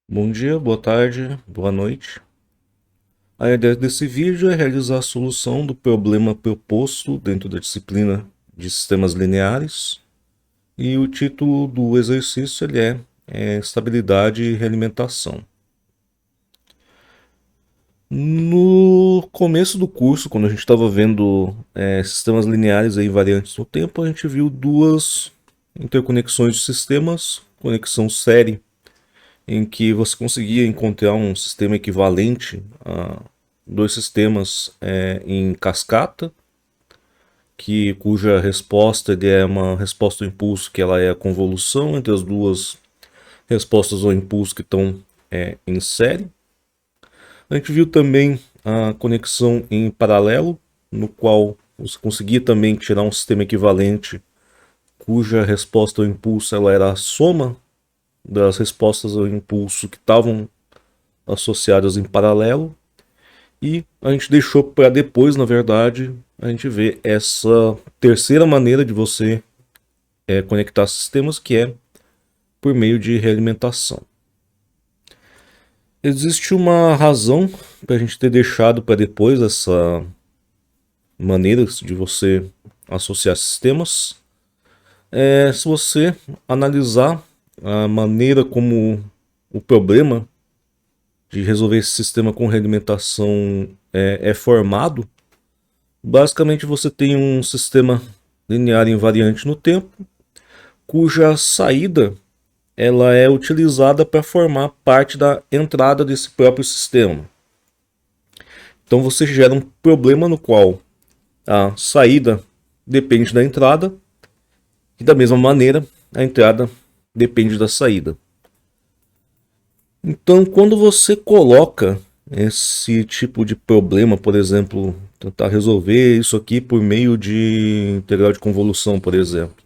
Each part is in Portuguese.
Bom dia, boa tarde, boa noite. A ideia desse vídeo é realizar a solução do problema proposto dentro da disciplina de sistemas lineares e o título do exercício ele é estabilidade e realimentação. No começo do curso, quando a gente estava vendo sistemas lineares e invariantes no tempo, a gente viu duas interconexões de sistemas, conexão série, em que você conseguia encontrar um sistema equivalente a dois sistemas em cascata, cuja resposta é uma resposta ao impulso que ela é a convolução entre as duas respostas ao impulso que estão em série. A gente viu também a conexão em paralelo, no qual você conseguia também tirar um sistema equivalente cuja resposta ao impulso ela era a soma das respostas ao impulso que estavam associadas em paralelo. E a gente deixou para depois, na verdade, a gente ver essa terceira maneira de você conectar sistemas, que é por meio de realimentação. Existe uma razão para a gente ter deixado para depois essa maneira de você associar sistemas. Se você analisar a maneira como o problema de resolver esse sistema com realimentação é formado, basicamente você tem um sistema linear invariante no tempo, cuja saída ela é utilizada para formar parte da entrada desse próprio sistema. Então você gera um problema no qual a saída depende da entrada e da mesma maneira a entrada depende da saída. Então quando você coloca esse tipo de problema, por exemplo, tentar resolver isso aqui por meio de integral de convolução, por exemplo,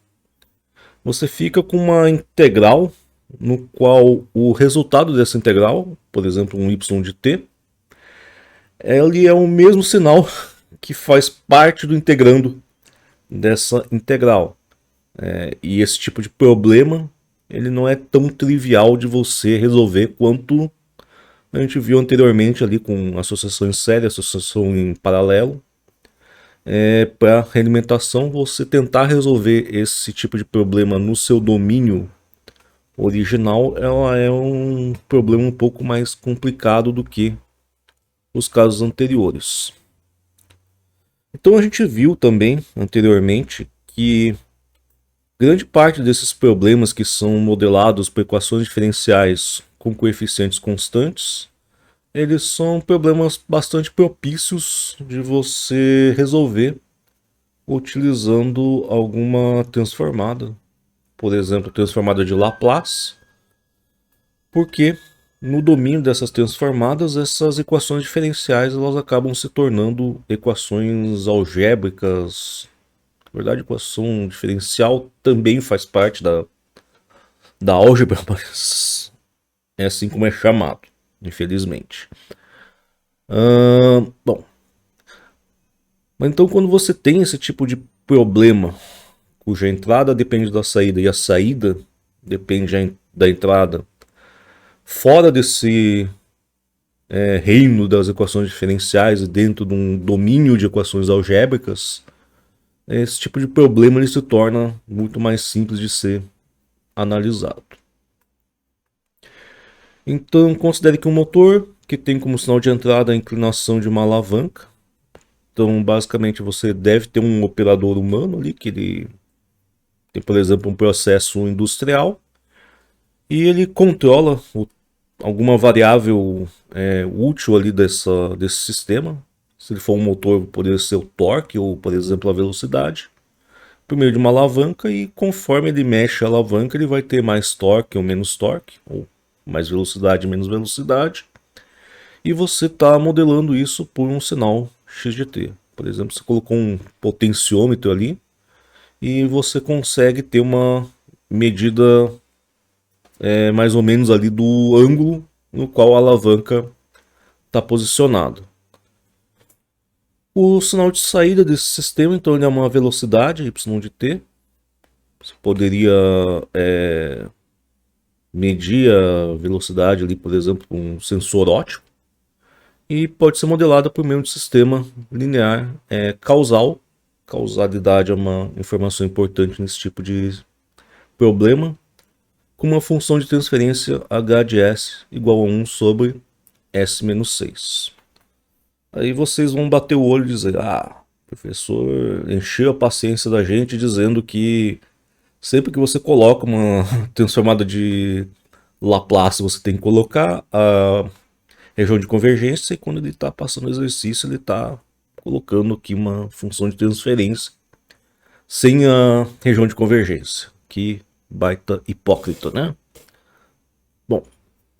você fica com uma integral no qual o resultado dessa integral, por exemplo, um y de t, ele é o mesmo sinal que faz parte do integrando dessa integral. E esse tipo de problema ele não é tão trivial de você resolver quanto a gente viu anteriormente ali com associação em série, associação em paralelo. Para realimentação, você tentar resolver esse tipo de problema no seu domínio original, ela é um problema um pouco mais complicado do que os casos anteriores. Então a gente viu também anteriormente que grande parte desses problemas que são modelados por equações diferenciais com coeficientes constantes, eles são problemas bastante propícios de você resolver utilizando alguma transformada, por exemplo, transformada de Laplace, porque no domínio dessas transformadas, essas equações diferenciais elas acabam se tornando equações algébricas. Na verdade, equação diferencial também faz parte da álgebra, mas é assim como é chamado, infelizmente. Bom, mas então quando você tem esse tipo de problema, cuja entrada depende da saída e a saída depende da entrada, fora desse reino das equações diferenciais e dentro de um domínio de equações algébricas, esse tipo de problema ele se torna muito mais simples de ser analisado. Então, considere que um motor que tem como sinal de entrada a inclinação de uma alavanca. Então, basicamente, você deve ter um operador humano ali, que ele tem, por exemplo, um processo industrial, e ele controla alguma variável útil ali desse sistema. Se ele for um motor, poderia ser o torque ou, por exemplo, a velocidade, por meio de uma alavanca, e conforme ele mexe a alavanca, ele vai ter mais torque ou menos torque, ou mais velocidade menos velocidade, e você está modelando isso por um sinal x de t. Por exemplo, você colocou um potenciômetro ali e você consegue ter uma medida mais ou menos ali do ângulo no qual a alavanca está posicionado. O sinal de saída desse sistema, então, ele é uma velocidade y de t. Você poderia medir a velocidade ali, por exemplo, com um sensor óptico, e pode ser modelada por meio de sistema linear causal. Causalidade é uma informação importante nesse tipo de problema, com uma função de transferência h de s igual a 1 sobre s menos 6. Aí vocês vão bater o olho e dizer, o professor encheu a paciência da gente dizendo que sempre que você coloca uma transformada de Laplace, você tem que colocar a região de convergência, e quando ele está passando o exercício, ele está colocando aqui uma função de transferência sem a região de convergência. Que baita hipócrita, né? Bom,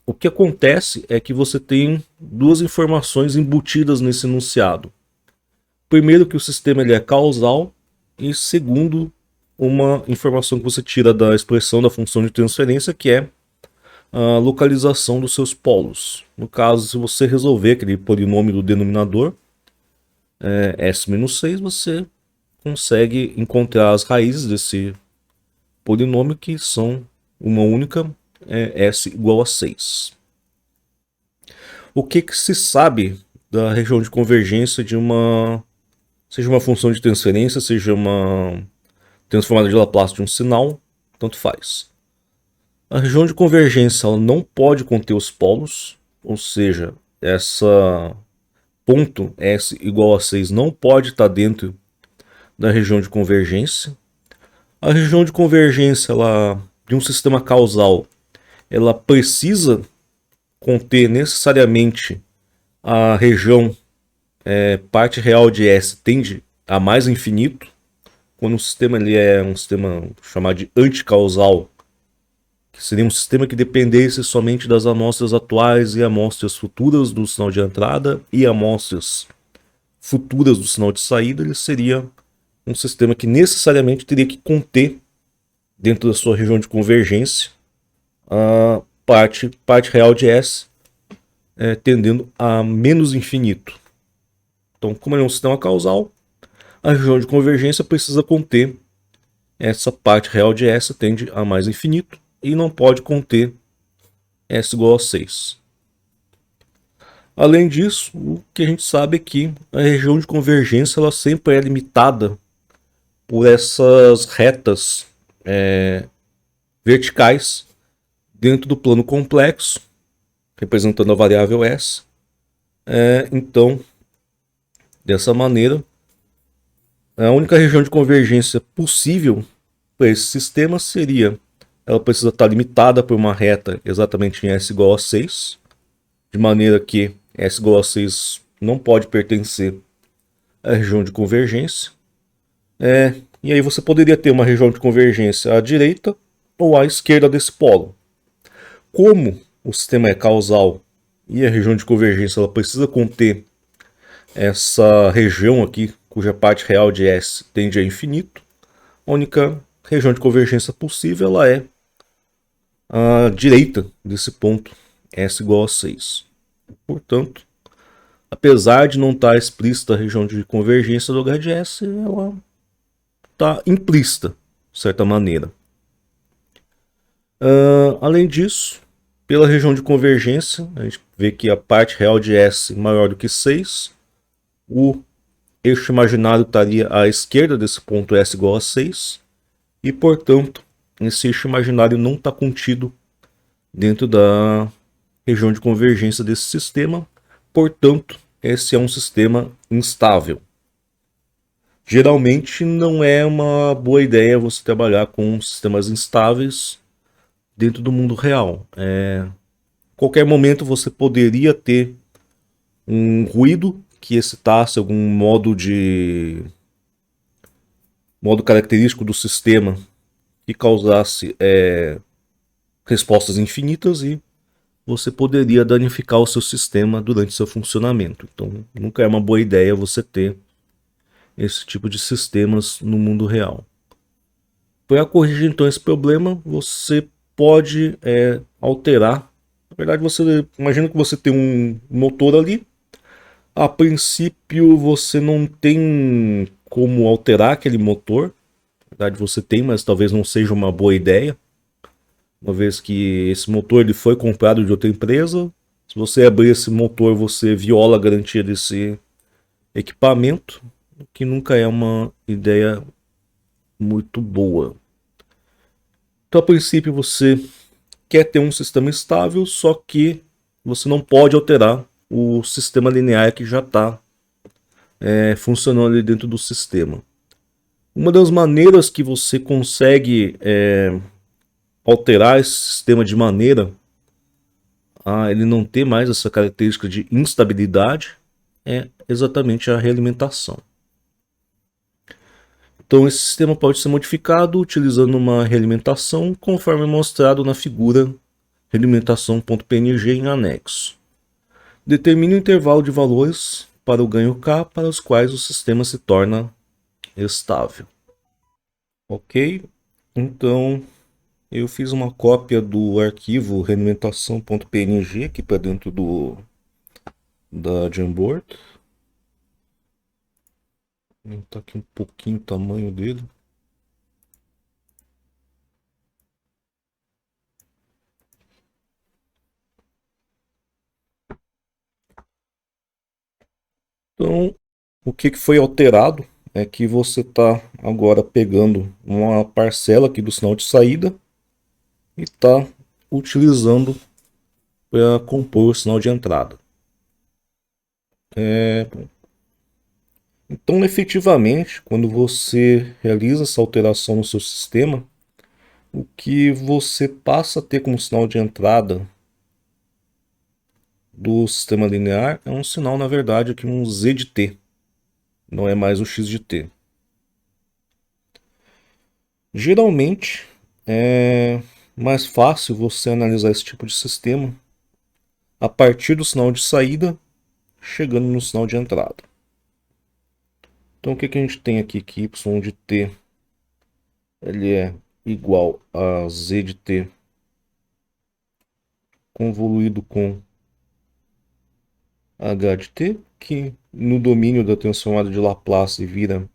o que acontece é que você tem duas informações embutidas nesse enunciado. Primeiro, que o sistema ele é causal, e segundo, uma informação que você tira da expressão da função de transferência, que é a localização dos seus polos. No caso, se você resolver aquele polinômio do denominador, S-6, você consegue encontrar as raízes desse polinômio, que são uma única, S igual a 6. O que se sabe da região de convergência de seja uma função de transferência, seja uma transformada de Laplace de um sinal, tanto faz. A região de convergência ela não pode conter os polos, ou seja, essa ponto S igual a 6 não pode estar dentro da região de convergência. A região de convergência de um sistema causal, ela precisa conter necessariamente a região parte real de S tende a mais infinito. Quando o sistema ele é um sistema chamado de anticausal, que seria um sistema que dependesse somente das amostras atuais e amostras futuras do sinal de entrada e amostras futuras do sinal de saída, ele seria um sistema que necessariamente teria que conter dentro da sua região de convergência a parte real de S tendendo a menos infinito. Então, como ele é um sistema causal, a região de convergência precisa conter essa parte real de S tende a mais infinito e não pode conter S igual a 6. Além disso, o que a gente sabe é que a região de convergência ela sempre é limitada por essas retas verticais dentro do plano complexo, representando a variável S. Então, dessa maneira, a única região de convergência possível para esse sistema seria, ela precisa estar limitada por uma reta exatamente em S igual a 6, de maneira que S igual a 6 não pode pertencer à região de convergência. E aí você poderia ter uma região de convergência à direita ou à esquerda desse polo. Como o sistema é causal e a região de convergência ela precisa conter essa região aqui, cuja parte real de S tende a infinito, a única região de convergência possível ela é a direita desse ponto, S igual a 6. Portanto, apesar de não estar explícita a região de convergência do H de S, ela está implícita, de certa maneira. Além disso, pela região de convergência, a gente vê que a parte real de S é maior do que 6, o eixo imaginário estaria à esquerda desse ponto S igual a 6, e portanto, esse eixo imaginário não está contido dentro da região de convergência desse sistema, portanto, esse é um sistema instável. Geralmente não é uma boa ideia você trabalhar com sistemas instáveis dentro do mundo real. Qualquer momento você poderia ter um ruído que excitasse algum modo característico do sistema que causasse respostas infinitas e você poderia danificar o seu sistema durante seu funcionamento. Então, nunca é uma boa ideia você ter esse tipo de sistemas no mundo real. Para corrigir então esse problema, você pode alterar. Na verdade, você imagina que você tem um motor ali. A princípio, você não tem como alterar aquele motor. Na verdade, você tem, mas talvez não seja uma boa ideia. uma vez que esse motor ele foi comprado de outra empresa. Se você abrir esse motor, você viola a garantia desse equipamento, o que nunca é uma ideia muito boa. Então, a princípio, você quer ter um sistema estável, só que você não pode alterar o sistema linear que já está funcionando ali dentro do sistema. Uma das maneiras que você consegue alterar esse sistema de maneira a ele não ter mais essa característica de instabilidade é exatamente a realimentação. Então esse sistema pode ser modificado utilizando uma realimentação conforme mostrado na figura realimentação.png em anexo. Determine o intervalo de valores para o ganho K para os quais o sistema se torna estável. Ok? Então eu fiz uma cópia do arquivo realimentação.png aqui para dentro da Jamboard. Aumentar aqui um pouquinho o tamanho dele. Então, o que foi alterado é que você está agora pegando uma parcela aqui do sinal de saída e está utilizando para compor o sinal de entrada. Então, efetivamente, quando você realiza essa alteração no seu sistema, o que você passa a ter como sinal de entrada do sistema linear é um sinal, na verdade, aqui um Z de T, não é mais um X de T. Geralmente é mais fácil você analisar esse tipo de sistema a partir do sinal de saída, chegando no sinal de entrada. Então o que a gente tem aqui? Que y de t ele é igual a z de t convoluído com h de t, que no domínio da transformada de Laplace vira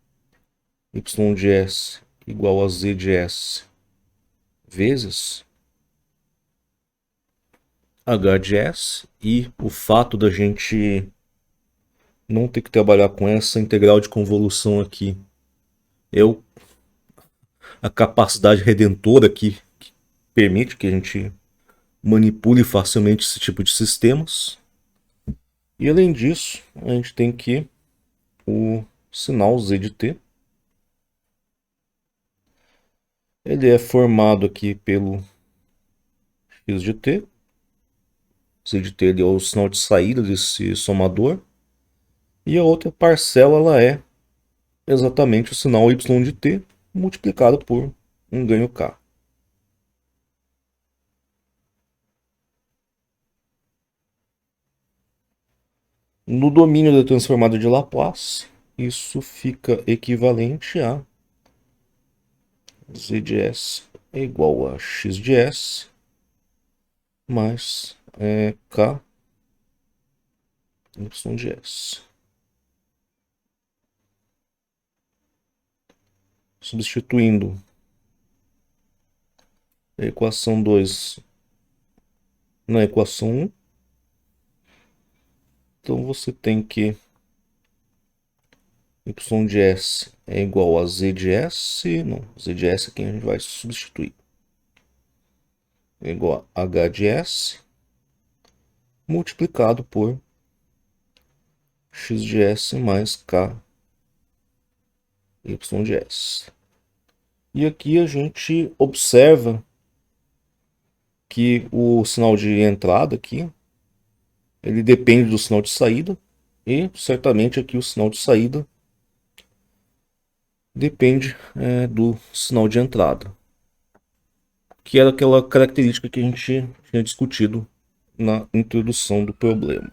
y de s igual a z de s vezes h de s, e o fato da gente não ter que trabalhar com essa integral de convolução aqui é a capacidade redentora que permite que a gente manipule facilmente esse tipo de sistemas. E além disso, a gente tem que o sinal z de t, ele é formado aqui pelo x de t. Z de t ele é o sinal de saída desse somador. E a outra parcela ela é exatamente o sinal y de t multiplicado por um ganho k. No domínio da transformada de Laplace, isso fica equivalente a z de s é igual a x de s mais k y de s. Substituindo a equação 2 na equação 1, então você tem que y de s é igual a z de s, não, z de s aqui a gente vai substituir, é igual a h de s multiplicado por x de s mais k y de s. E aqui a gente observa que o sinal de entrada aqui, ele depende do sinal de saída, e certamente aqui o sinal de saída depende do sinal de entrada, que era aquela característica que a gente tinha discutido na introdução do problema.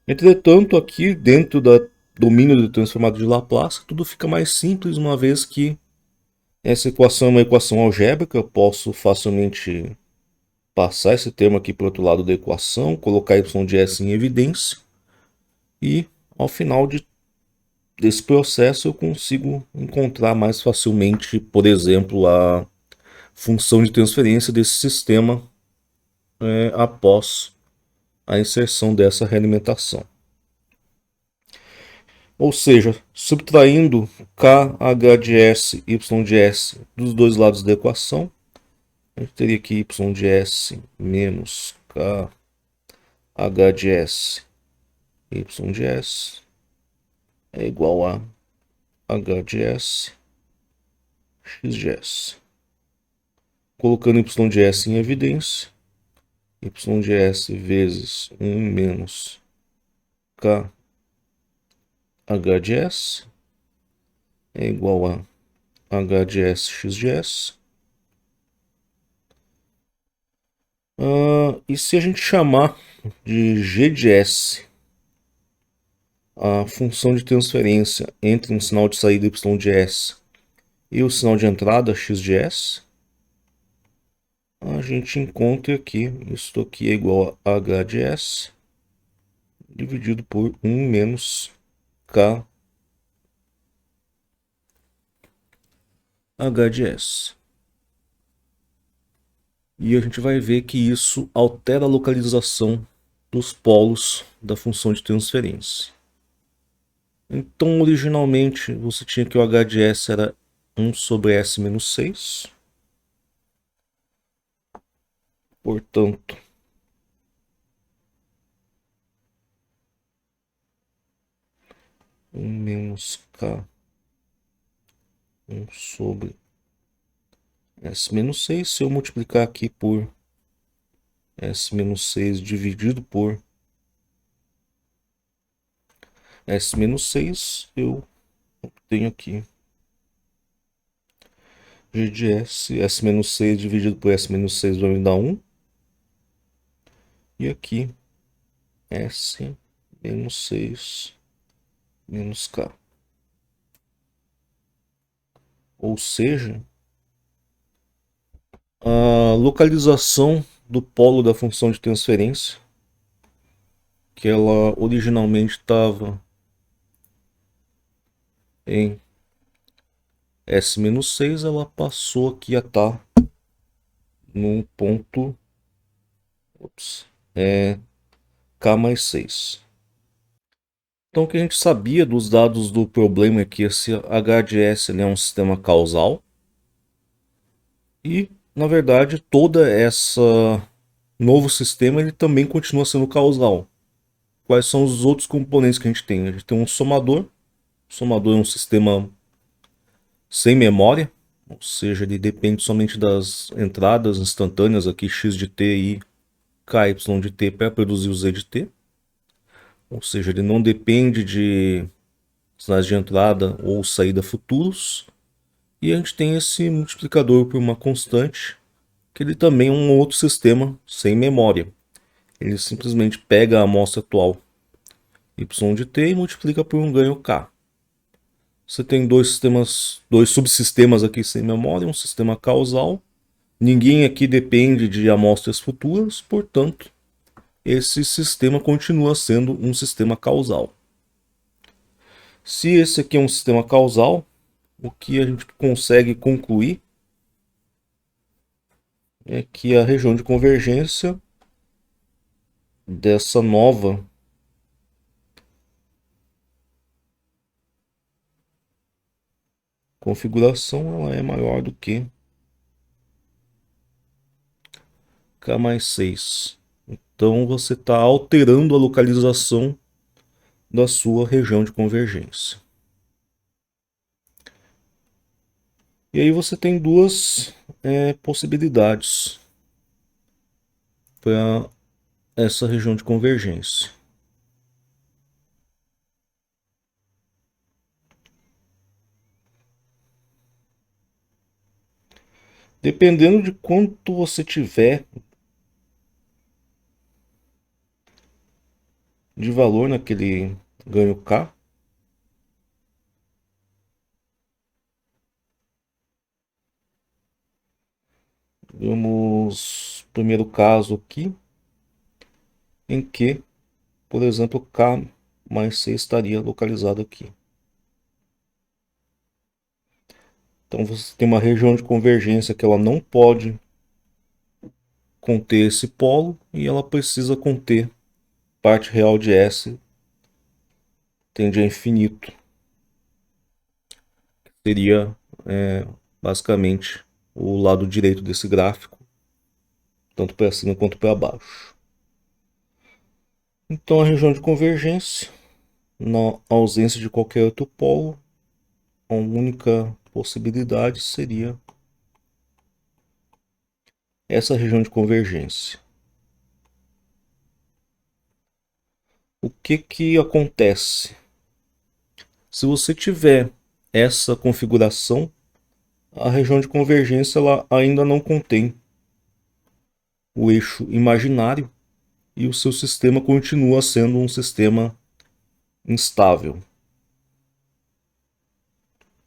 Entretanto, aqui dentro do domínio do transformado de Laplace, tudo fica mais simples, uma vez que essa equação é uma equação algébrica. Eu posso facilmente passar esse termo aqui para o outro lado da equação, colocar y de s em evidência, e ao final desse processo eu consigo encontrar mais facilmente, por exemplo, a função de transferência desse sistema após a inserção dessa realimentação. Ou seja, subtraindo KH de S, Y de S dos dois lados da equação, a gente teria aqui Y de S menos KH de S, Y de S é igual a H de S, X de S. Colocando Y de S em evidência, Y de S vezes 1 menos KH de S é igual a H de S, X de S. E se a gente chamar de G de S a função de transferência entre um sinal de saída Y de S e o sinal de entrada X de S, a gente encontra que isso aqui é igual a H de S dividido por 1 menos K H de S. E a gente vai ver que isso altera a localização dos polos da função de transferência. Então, originalmente, você tinha que o H de S era 1 sobre S menos 6. Portanto, menos K 1 sobre S menos 6. Se eu multiplicar aqui por S menos 6 dividido por S menos 6, eu tenho aqui G de S menos 6 dividido por S menos 6 vai me dar 1. E aqui S menos 6 menos K. Ou seja, a localização do polo da função de transferência, que ela originalmente estava em S-6, ela passou aqui a estar num ponto K mais 6. Então o que a gente sabia dos dados do problema é que esse HDS é um sistema causal. E, na verdade, toda essa novo sistema ele também continua sendo causal. Quais são os outros componentes que a gente tem? A gente tem um somador. O somador é um sistema sem memória, ou seja, ele depende somente das entradas instantâneas aqui x de t e ky de t para produzir o z de t. Ou seja, ele não depende de sinais de entrada ou saída futuros. E a gente tem esse multiplicador por uma constante, que ele também é um outro sistema sem memória. Ele simplesmente pega a amostra atual y de t e multiplica por um ganho k. Você tem dois subsistemas aqui sem memória, um sistema causal. Ninguém aqui depende de amostras futuras, portanto, esse sistema continua sendo um sistema causal. Se esse aqui é um sistema causal, o que a gente consegue concluir é que a região de convergência dessa nova configuração ela é maior do que K mais 6. Então você está alterando a localização da sua região de convergência. E aí você tem duas possibilidades para essa região de convergência. Dependendo de quanto você tiver de valor naquele ganho K, vamos primeiro caso aqui, em que, por exemplo, K mais C estaria localizado aqui. Então você tem uma região de convergência que ela não pode conter esse polo e ela precisa conter parte real de S tende a infinito. Seria basicamente o lado direito desse gráfico, tanto para cima quanto para baixo. Então a região de convergência, na ausência de qualquer outro polo, a única possibilidade seria essa região de convergência. O que acontece? Se você tiver essa configuração, a região de convergência ela ainda não contém o eixo imaginário e o seu sistema continua sendo um sistema instável,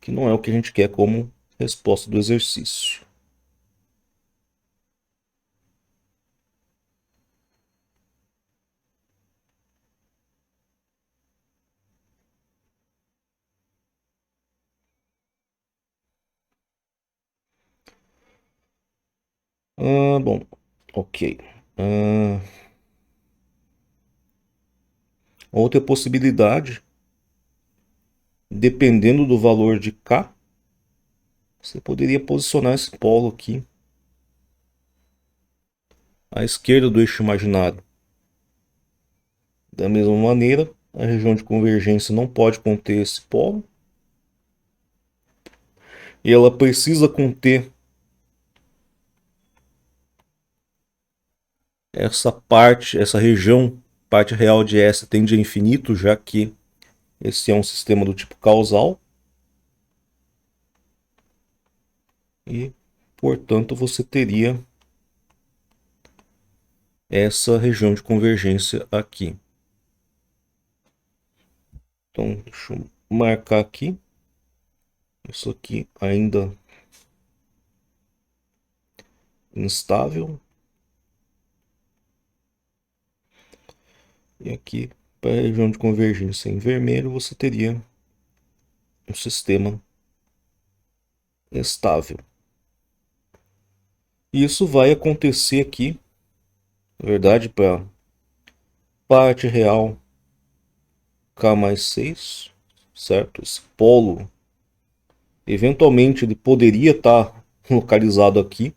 que não é o que a gente quer como resposta do exercício. Bom, ok. Outra possibilidade, dependendo do valor de K, você poderia posicionar esse polo aqui à esquerda do eixo imaginário. Da mesma maneira, a região de convergência não pode conter esse polo. E ela precisa conter essa parte, essa região, parte real de S tende a infinito, já que esse é um sistema do tipo causal. E, portanto, você teria essa região de convergência aqui. Então, deixa eu marcar aqui. Isso aqui ainda instável. E aqui, para a região de convergência em vermelho, você teria um sistema estável. E isso vai acontecer aqui, na verdade, para parte real K mais 6, certo? Esse polo, eventualmente, ele poderia estar localizado aqui.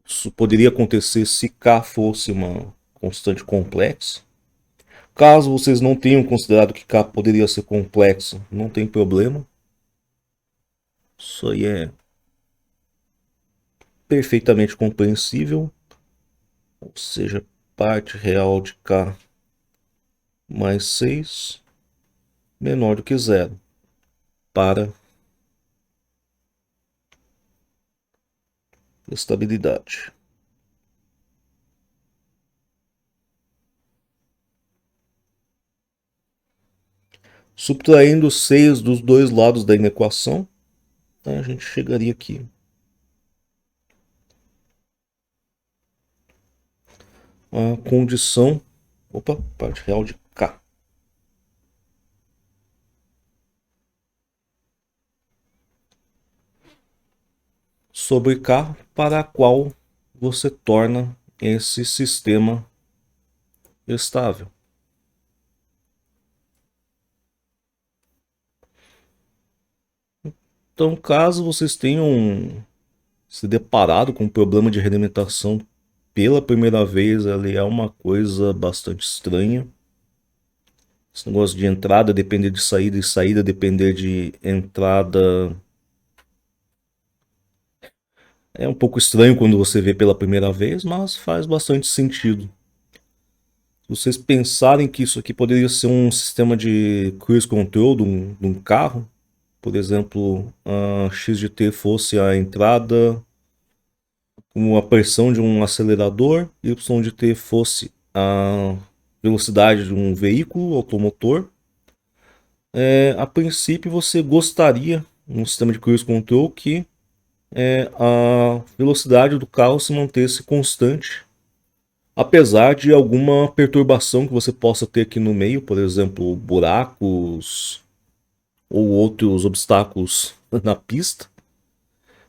Isso poderia acontecer se K fosse uma constante complexa. Caso vocês não tenham considerado que K poderia ser complexo, não tem problema. Isso aí é perfeitamente compreensível. Ou seja, parte real de K mais 6 menor do que zero para estabilidade. Subtraindo 6 dos dois lados da inequação, a gente chegaria aqui. A condição, parte real de K. Sobre K, para a qual você torna esse sistema estável. Então, caso vocês tenham se deparado com um problema de realimentação pela primeira vez, ali é uma coisa bastante estranha. Esse negócio de entrada depender de saída e saída depender de entrada é um pouco estranho quando você vê pela primeira vez, mas faz bastante sentido. Se vocês pensarem que isso aqui poderia ser um sistema de cruise control de um carro, por exemplo, a x de t fosse a entrada com a pressão de um acelerador, y de t fosse a velocidade de um veículo automotor, a princípio você gostaria, num sistema de cruise control, que a velocidade do carro se mantesse constante, apesar de alguma perturbação que você possa ter aqui no meio, por exemplo, buracos ou outros obstáculos na pista.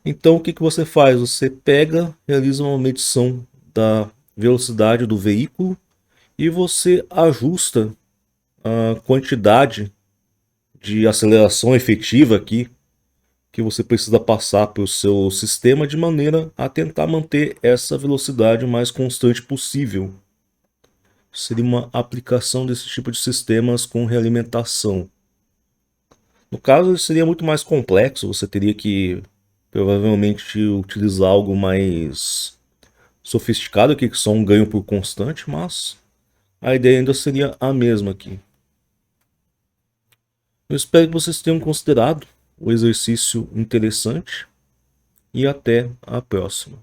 Então o que que você faz? Você pega, realiza uma medição da velocidade do veículo e você ajusta a quantidade de aceleração efetiva aqui que você precisa passar para o seu sistema de maneira a tentar manter essa velocidade o mais constante possível. Seria uma aplicação desse tipo de sistemas com realimentação. No caso, seria muito mais complexo, você teria que provavelmente utilizar algo mais sofisticado aqui, que só um ganho por constante, mas a ideia ainda seria a mesma aqui. Eu espero que vocês tenham considerado o exercício interessante e até a próxima.